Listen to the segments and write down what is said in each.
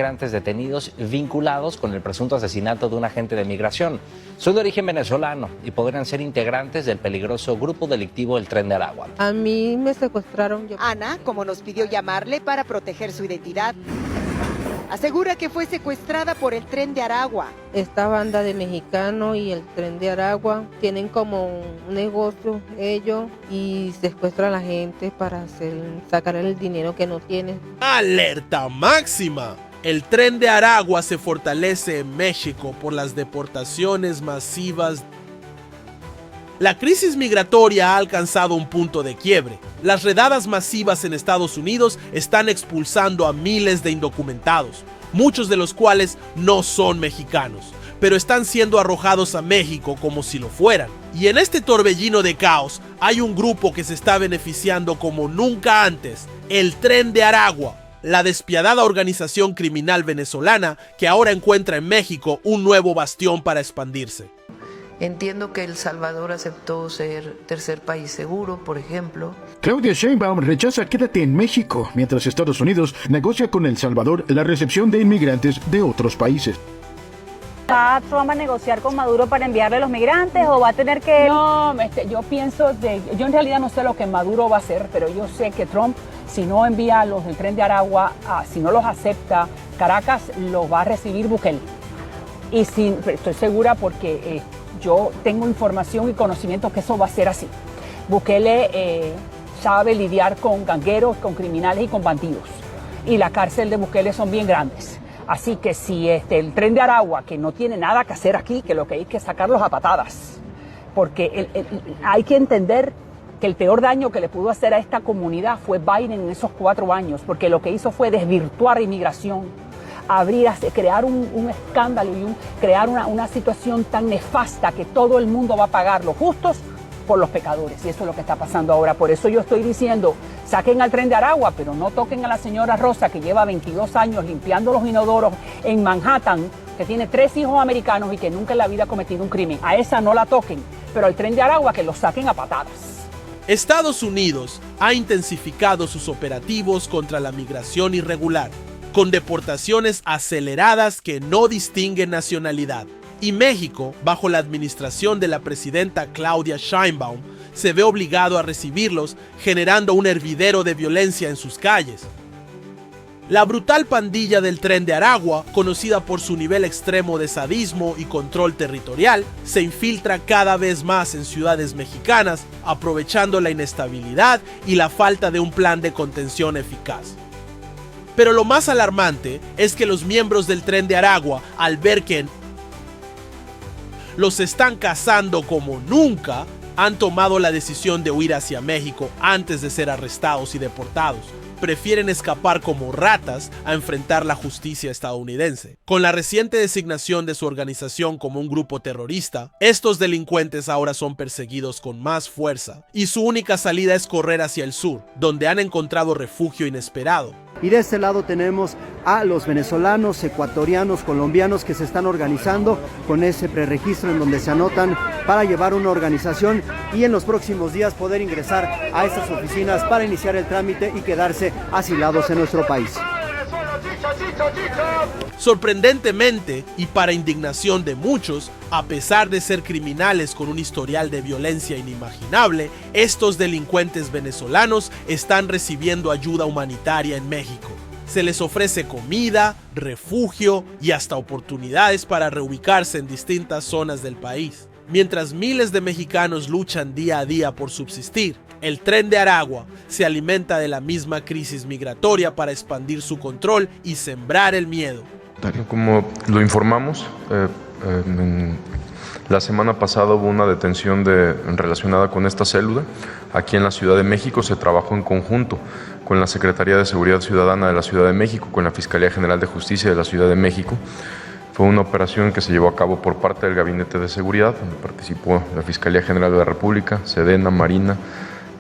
migrantes detenidos vinculados con el presunto asesinato de un agente de migración. Son de origen venezolano y podrían ser integrantes del peligroso grupo delictivo El Tren de Aragua. A mí me secuestraron. Ana, como nos pidió llamarle para proteger su identidad, asegura que fue secuestrada por el Tren de Aragua. Esta banda de mexicanos y el Tren de Aragua tienen como un negocio ellos y secuestran a la gente para sacar el dinero que no tienen. ¡Alerta máxima! El Tren de Aragua se fortalece en México por las deportaciones masivas. La crisis migratoria ha alcanzado un punto de quiebre. Las redadas masivas en Estados Unidos están expulsando a miles de indocumentados, muchos de los cuales no son mexicanos, pero están siendo arrojados a México como si lo fueran. Y en este torbellino de caos hay un grupo que se está beneficiando como nunca antes: el Tren de Aragua, la despiadada organización criminal venezolana que ahora encuentra en México un nuevo bastión para expandirse. Entiendo que El Salvador aceptó ser tercer país seguro, por ejemplo. Claudia Sheinbaum rechaza quédate en México, mientras Estados Unidos negocia con El Salvador la recepción de inmigrantes de otros países. ¿Va Trump a negociar con Maduro para enviarle a los migrantes o va a tener que...? No, yo pienso, yo en realidad no sé lo que Maduro va a hacer, pero yo sé que Trump, si no envía a los del Tren de Aragua, si no los acepta, Caracas los va a recibir Bukele. Y estoy segura porque yo tengo información y conocimiento que eso va a ser así. Bukele sabe lidiar con gangueros, con criminales y con bandidos. Y la cárcel de Bukele son bien grandes. Así que si el Tren de Aragua, que no tiene nada que hacer aquí, que lo que hay que sacarlos a patadas. Porque hay que entender que el peor daño que le pudo hacer a esta comunidad fue Biden en esos 4 años, porque lo que hizo fue desvirtuar inmigración, crear un escándalo y crear una situación tan nefasta que todo el mundo va a pagar, los justos por los pecadores, y eso es lo que está pasando ahora. Por eso yo estoy diciendo, saquen al Tren de Aragua, pero no toquen a la señora Rosa, que lleva 22 años limpiando los inodoros en Manhattan, que tiene 3 hijos americanos y que nunca en la vida ha cometido un crimen. A esa no la toquen, pero al Tren de Aragua que lo saquen a patadas. Estados Unidos ha intensificado sus operativos contra la migración irregular, con deportaciones aceleradas que no distinguen nacionalidad. Y México, bajo la administración de la presidenta Claudia Sheinbaum, se ve obligado a recibirlos, generando un hervidero de violencia en sus calles. La brutal pandilla del Tren de Aragua, conocida por su nivel extremo de sadismo y control territorial, se infiltra cada vez más en ciudades mexicanas, aprovechando la inestabilidad y la falta de un plan de contención eficaz. Pero lo más alarmante es que los miembros del Tren de Aragua, al ver que los están cazando como nunca, han tomado la decisión de huir hacia México antes de ser arrestados y deportados. Prefieren escapar como ratas a enfrentar la justicia estadounidense. Con la reciente designación de su organización como un grupo terrorista, estos delincuentes ahora son perseguidos con más fuerza, y su única salida es correr hacia el sur, donde han encontrado refugio inesperado. Y de este lado tenemos a los venezolanos, ecuatorianos, colombianos que se están organizando con ese preregistro en donde se anotan para llevar una organización y en los próximos días poder ingresar a estas oficinas para iniciar el trámite y quedarse asilados en nuestro país. Sorprendentemente, y para indignación de muchos, a pesar de ser criminales con un historial de violencia inimaginable, estos delincuentes venezolanos están recibiendo ayuda humanitaria en México. Se les ofrece comida, refugio y hasta oportunidades para reubicarse en distintas zonas del país. Mientras miles de mexicanos luchan día a día por subsistir, el Tren de Aragua se alimenta de la misma crisis migratoria para expandir su control y sembrar el miedo. Como lo informamos, la semana pasada hubo una detención relacionada con esta célula. Aquí en la Ciudad de México se trabajó en conjunto con la Secretaría de Seguridad Ciudadana de la Ciudad de México, con la Fiscalía General de Justicia de la Ciudad de México. Fue una operación que se llevó a cabo por parte del Gabinete de Seguridad, donde participó la Fiscalía General de la República, Sedena, Marina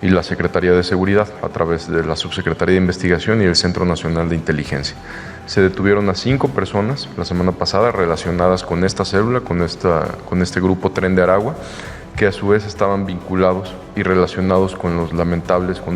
y la Secretaría de Seguridad, a través de la Subsecretaría de Investigación y el Centro Nacional de Inteligencia. Se detuvieron a 5 personas la semana pasada relacionadas con esta célula, con este grupo Tren de Aragua, que a su vez estaban vinculados y relacionados con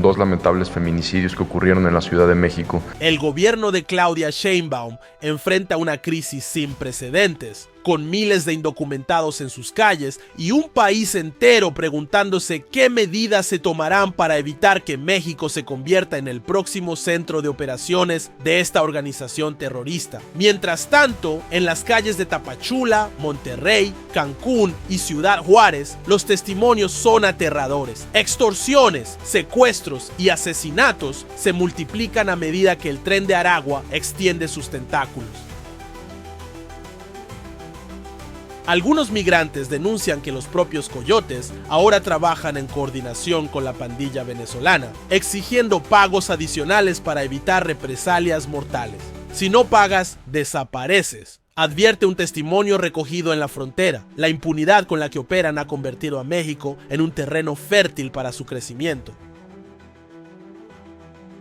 dos lamentables feminicidios que ocurrieron en la Ciudad de México. El gobierno de Claudia Sheinbaum enfrenta una crisis sin precedentes, con miles de indocumentados en sus calles y un país entero preguntándose qué medidas se tomarán para evitar que México se convierta en el próximo centro de operaciones de esta organización terrorista. Mientras tanto, en las calles de Tapachula, Monterrey, Cancún y Ciudad Juárez, los testimonios son aterradores. Extorsiones, secuestros y asesinatos se multiplican a medida que el Tren de Aragua extiende sus tentáculos. Algunos migrantes denuncian que los propios coyotes ahora trabajan en coordinación con la pandilla venezolana, exigiendo pagos adicionales para evitar represalias mortales. Si no pagas, desapareces, advierte un testimonio recogido en la frontera. La impunidad con la que operan ha convertido a México en un terreno fértil para su crecimiento.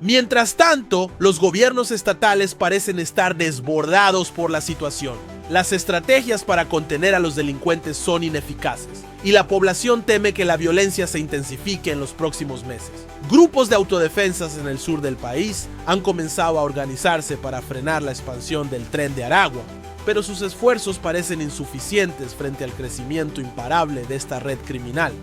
Mientras tanto, los gobiernos estatales parecen estar desbordados por la situación. Las estrategias para contener a los delincuentes son ineficaces y la población teme que la violencia se intensifique en los próximos meses. Grupos de autodefensas en el sur del país han comenzado a organizarse para frenar la expansión del Tren de Aragua, pero sus esfuerzos parecen insuficientes frente al crecimiento imparable de esta red criminal.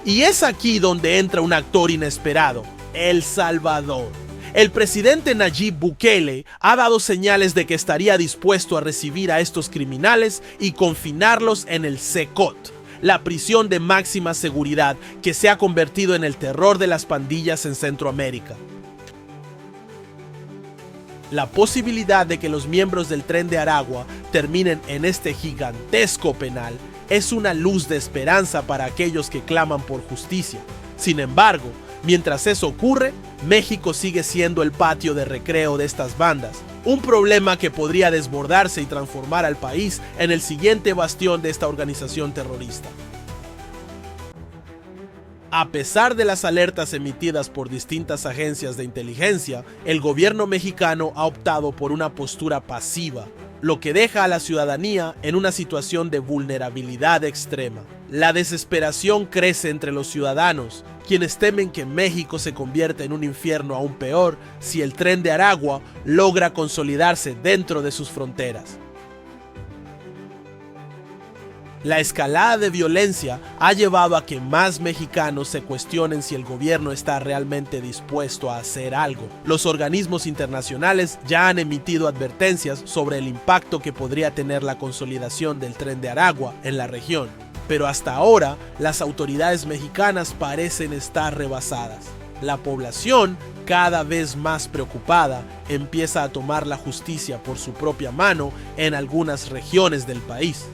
Y es aquí donde entra un actor inesperado, El Salvador. El presidente Nayib Bukele ha dado señales de que estaría dispuesto a recibir a estos criminales y confinarlos en el CECOT, la prisión de máxima seguridad que se ha convertido en el terror de las pandillas en Centroamérica. La posibilidad de que los miembros del Tren de Aragua terminen en este gigantesco penal es una luz de esperanza para aquellos que claman por justicia. Sin embargo, mientras eso ocurre, México sigue siendo el patio de recreo de estas bandas, un problema que podría desbordarse y transformar al país en el siguiente bastión de esta organización terrorista. A pesar de las alertas emitidas por distintas agencias de inteligencia, el gobierno mexicano ha optado por una postura pasiva, lo que deja a la ciudadanía en una situación de vulnerabilidad extrema. La desesperación crece entre los ciudadanos, quienes temen que México se convierta en un infierno aún peor si el Tren de Aragua logra consolidarse dentro de sus fronteras. La escalada de violencia ha llevado a que más mexicanos se cuestionen si el gobierno está realmente dispuesto a hacer algo. Los organismos internacionales ya han emitido advertencias sobre el impacto que podría tener la consolidación del Tren de Aragua en la región, pero hasta ahora las autoridades mexicanas parecen estar rebasadas. La población, cada vez más preocupada, empieza a tomar la justicia por su propia mano en algunas regiones del país.